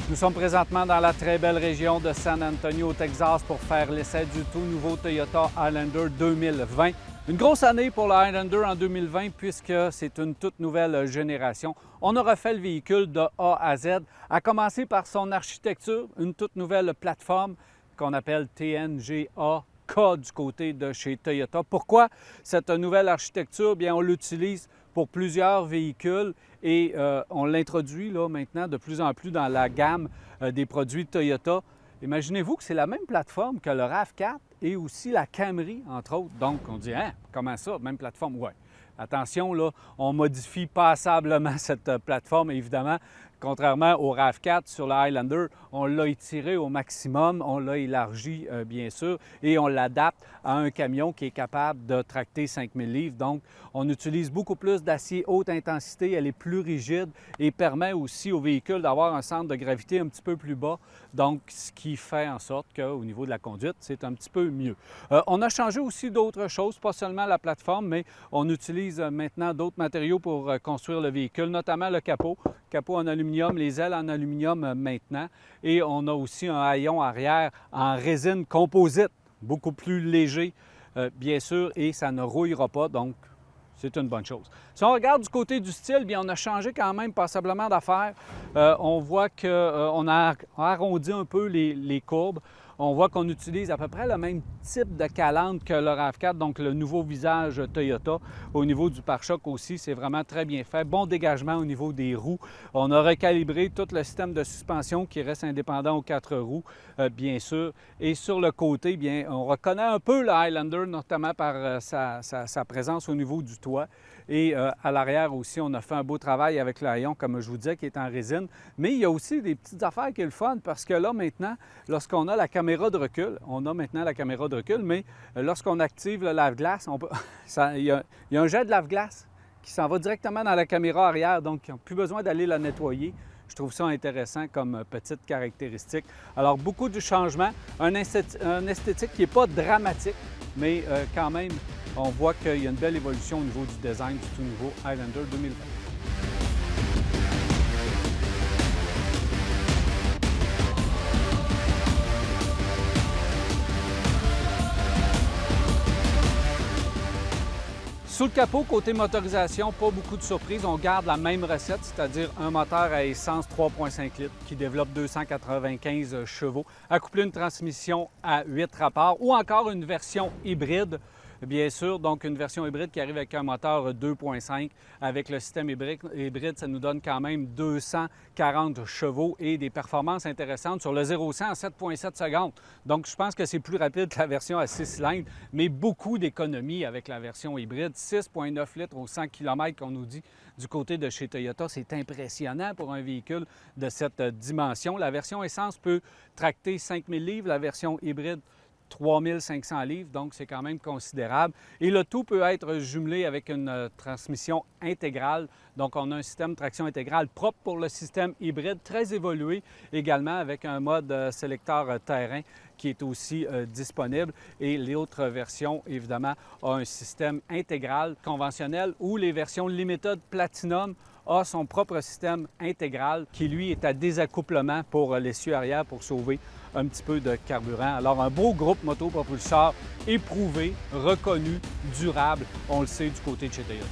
Nous sommes présentement dans la très belle région de San Antonio, au Texas, pour faire l'essai du tout nouveau Toyota Highlander 2020. Une grosse année pour le Highlander en 2020 puisque c'est une toute nouvelle génération. On a refait le véhicule de A à Z, à commencer par son architecture, une toute nouvelle plateforme qu'on appelle TNGA-K du côté de chez Toyota. Pourquoi cette nouvelle architecture? Bien, on l'utilise pour plusieurs véhicules et on l'introduit là maintenant de plus en plus dans la gamme des produits Toyota. Imaginez-vous que c'est la même plateforme que le RAV4 et aussi la Camry, entre autres. Donc, on dit, hein, comment ça, même plateforme? Oui. Attention, là, on modifie passablement cette plateforme, évidemment. Contrairement au RAV4 sur le Highlander, on l'a étiré au maximum, on l'a élargi bien sûr et on l'adapte à un camion qui est capable de tracter 5000 livres. Donc, on utilise beaucoup plus d'acier haute intensité, elle est plus rigide et permet aussi au véhicule d'avoir un centre de gravité un petit peu plus bas. Donc, ce qui fait en sorte qu'au niveau de la conduite, c'est un petit peu mieux. On a changé aussi d'autres choses, pas seulement la plateforme, mais on utilise maintenant d'autres matériaux pour construire le véhicule, notamment le capot en aluminium, les ailes en aluminium maintenant. Et on a aussi un haillon arrière en résine composite, beaucoup plus léger, bien sûr, et ça ne rouillera pas, donc c'est une bonne chose. Si on regarde du côté du style, bien, on a changé quand même passablement d'affaires. On voit qu'on a arrondi un peu les courbes. On voit qu'on utilise à peu près le même type de calandre que le RAV4, donc le nouveau visage Toyota. Au niveau du pare-choc aussi, c'est vraiment très bien fait. Bon dégagement au niveau des roues. On a recalibré tout le système de suspension qui reste indépendant aux 4 roues, bien sûr. Et sur le côté, bien, on reconnaît un peu le Highlander, notamment par sa présence au niveau du toit. Et à l'arrière aussi, on a fait un beau travail avec le haillon, comme je vous disais, qui est en résine. Mais il y a aussi des petites affaires qui sont le fun, parce que là, maintenant, lorsqu'on a la caméra de recul, mais lorsqu'on active le lave-glace, il y a un jet de lave-glace qui s'en va directement dans la caméra arrière, donc ils n'ont plus besoin d'aller la nettoyer. Je trouve ça intéressant comme petite caractéristique. Alors, beaucoup de changements, un esthétique qui n'est pas dramatique, mais quand même, on voit qu'il y a une belle évolution au niveau du design du tout nouveau Highlander 2020. Sous le capot, côté motorisation, pas beaucoup de surprises. On garde la même recette, c'est-à-dire un moteur à essence 3,5 litres qui développe 295 chevaux, accouplé une transmission à 8 rapports ou encore une version hybride. Bien sûr, donc une version hybride qui arrive avec un moteur 2,5. Avec le système hybride, ça nous donne quand même 240 chevaux et des performances intéressantes sur le 0-100 en 7,7 secondes. Donc, je pense que c'est plus rapide que la version à 6 cylindres, mais beaucoup d'économies avec la version hybride. 6,9 litres au 100 km qu'on nous dit du côté de chez Toyota. C'est impressionnant pour un véhicule de cette dimension. La version essence peut tracter 5000 livres, la version hybride 3500 livres, donc c'est quand même considérable. Et le tout peut être jumelé avec une transmission intégrale. Donc, on a un système de traction intégrale propre pour le système hybride, très évolué également avec un mode sélecteur terrain qui est aussi disponible. Et l'autre version, évidemment, a un système intégral conventionnel ou les versions Limited Platinum a son propre système intégral qui, lui, est à désaccouplement pour l'essieu arrière pour sauver un petit peu de carburant. Alors, un beau groupe motopropulseur éprouvé, reconnu, durable, on le sait du côté de chez Toyota.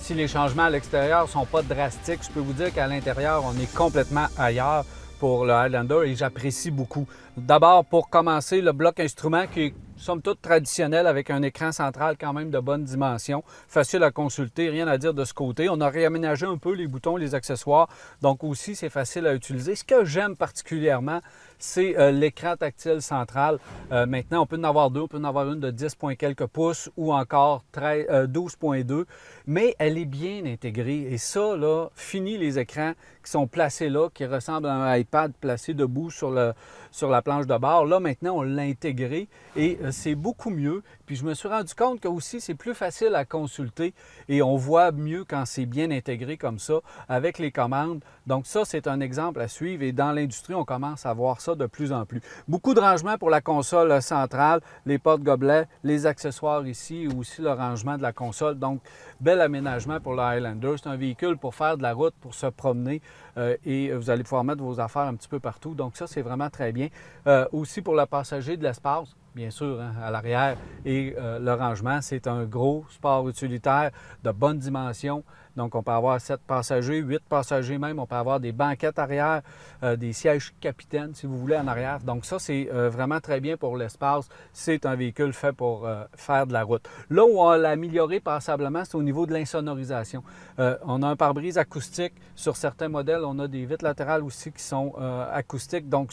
Si les changements à l'extérieur ne sont pas drastiques, je peux vous dire qu'à l'intérieur, on est complètement ailleurs pour le Highlander et j'apprécie beaucoup. D'abord, pour commencer, le bloc instrument qui est somme toute traditionnel avec un écran central quand même de bonne dimension, facile à consulter, rien à dire de ce côté. On a réaménagé un peu les boutons, les accessoires, donc aussi c'est facile à utiliser. Ce que j'aime particulièrement, c'est l'écran tactile central. Maintenant, on peut en avoir deux. On peut en avoir une de 10 points quelques pouces ou encore 12,2. Mais elle est bien intégrée. Et ça, là, fini les écrans qui sont placés là, qui ressemblent à un iPad placé debout sur la planche de bord. Là, maintenant, on l'a intégré et c'est beaucoup mieux. Puis je me suis rendu compte que aussi, c'est plus facile à consulter et on voit mieux quand c'est bien intégré comme ça avec les commandes. Donc ça, c'est un exemple à suivre et dans l'industrie, on commence à voir ça de plus en plus. Beaucoup de rangements pour la console centrale, les porte-gobelets, les accessoires ici et aussi le rangement de la console. Donc, bel aménagement pour le Highlander. C'est un véhicule pour faire de la route, pour se promener et vous allez pouvoir mettre vos affaires un petit peu partout. Donc ça, c'est vraiment très bien. Aussi pour le passager, de l'espace, bien sûr, hein, à l'arrière. Et le rangement, c'est un gros sport utilitaire de bonne dimension. Donc, on peut avoir 7 passagers, 8 passagers même. On peut avoir des banquettes arrière, des sièges capitaine, si vous voulez, en arrière. Donc, ça, c'est vraiment très bien pour l'espace. C'est un véhicule fait pour faire de la route. Là où on l'a amélioré passablement, c'est au niveau de l'insonorisation. On a un pare-brise acoustique. Sur certains modèles, on a des vitres latérales aussi qui sont acoustiques. Donc,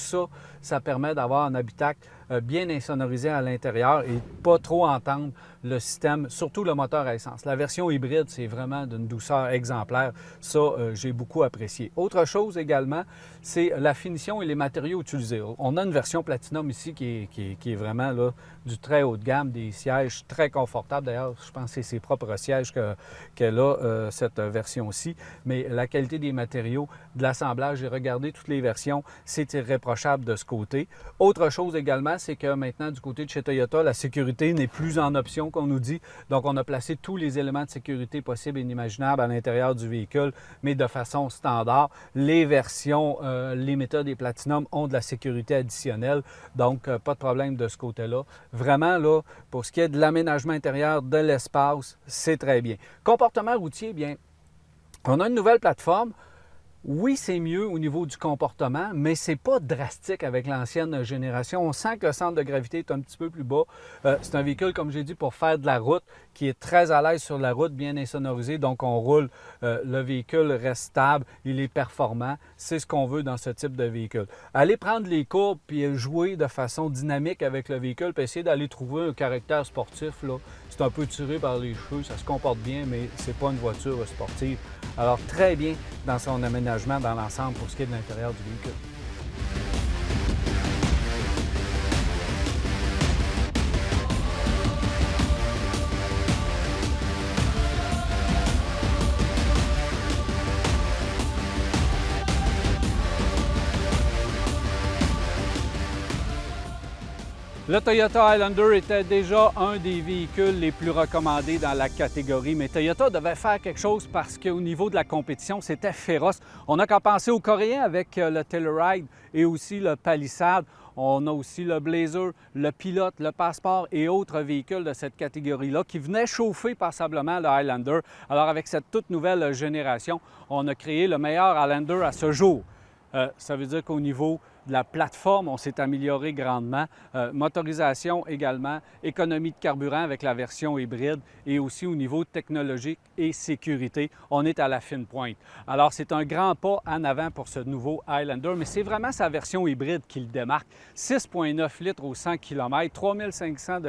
ça permet d'avoir un habitacle bien insonorisé à l'intérieur et pas trop entendre le système, surtout le moteur à essence. La version hybride, c'est vraiment d'une douceur exemplaire. Ça, j'ai beaucoup apprécié. Autre chose également, c'est la finition et les matériaux utilisés. On a une version Platinum ici qui est vraiment là, du très haut de gamme, des sièges très confortables. D'ailleurs, je pense que c'est ses propres sièges qu'elle a, cette version-ci. Mais la qualité des matériaux, de l'assemblage, j'ai regardé toutes les versions, c'est irréprochable de ce côté. Autre chose également, c'est que maintenant, du côté de chez Toyota, la sécurité n'est plus en option, qu'on nous dit. Donc, on a placé tous les éléments de sécurité possibles et inimaginables à l'intérieur du véhicule, mais de façon standard. Les versions Limited et Platinum ont de la sécurité additionnelle, donc pas de problème de ce côté-là. Vraiment, là, pour ce qui est de l'aménagement intérieur, de l'espace, c'est très bien. Comportement routier, bien, on a une nouvelle plateforme. Oui, c'est mieux au niveau du comportement, mais c'est pas drastique avec l'ancienne génération. On sent que le centre de gravité est un petit peu plus bas. C'est un véhicule, comme j'ai dit, pour faire de la route, qui est très à l'aise sur la route, bien insonorisé. Donc, on roule, le véhicule reste stable, il est performant. C'est ce qu'on veut dans ce type de véhicule. Aller prendre les courbes puis jouer de façon dynamique avec le véhicule, puis essayer d'aller trouver un caractère sportif, là, c'est un peu tiré par les cheveux, ça se comporte bien, mais c'est pas une voiture sportive. Alors, très bien dans son aménagement dans l'ensemble pour ce qui est de l'intérieur du véhicule. Le Toyota Highlander était déjà un des véhicules les plus recommandés dans la catégorie, mais Toyota devait faire quelque chose parce qu'au niveau de la compétition, c'était féroce. On n'a qu'à penser aux Coréens avec le Telluride et aussi le Palisade. On a aussi le Blazer, le Pilote, le Passport et autres véhicules de cette catégorie-là qui venaient chauffer passablement le Highlander. Alors avec cette toute nouvelle génération, on a créé le meilleur Highlander à ce jour. Ça veut dire qu'au niveau de la plateforme, on s'est amélioré grandement. Motorisation également, économie de carburant avec la version hybride et aussi au niveau technologique et sécurité, on est à la fine pointe. Alors, c'est un grand pas en avant pour ce nouveau Highlander, mais c'est vraiment sa version hybride qui le démarque. 6,9 litres au 100 km, 3500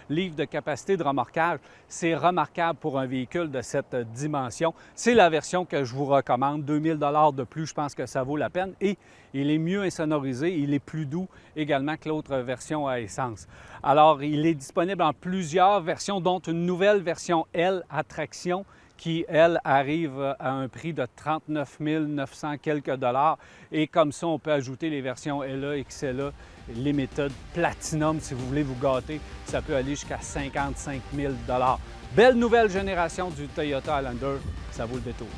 livres de capacité de remorquage. C'est remarquable pour un véhicule de cette dimension. C'est la version que je vous recommande. 2000 $ de plus, je pense que ça vaut la peine. Et il est mieux insonorisé, il est plus doux également que l'autre version à essence. Alors, il est disponible en plusieurs versions, dont une nouvelle version L à traction qui, elle, arrive à un prix de 39 900 quelques dollars. Et comme ça, on peut ajouter les versions LA, XLA, les méthodes Platinum, si vous voulez vous gâter, ça peut aller jusqu'à 55 000 $. Belle nouvelle génération du Toyota Highlander, ça vaut le détour.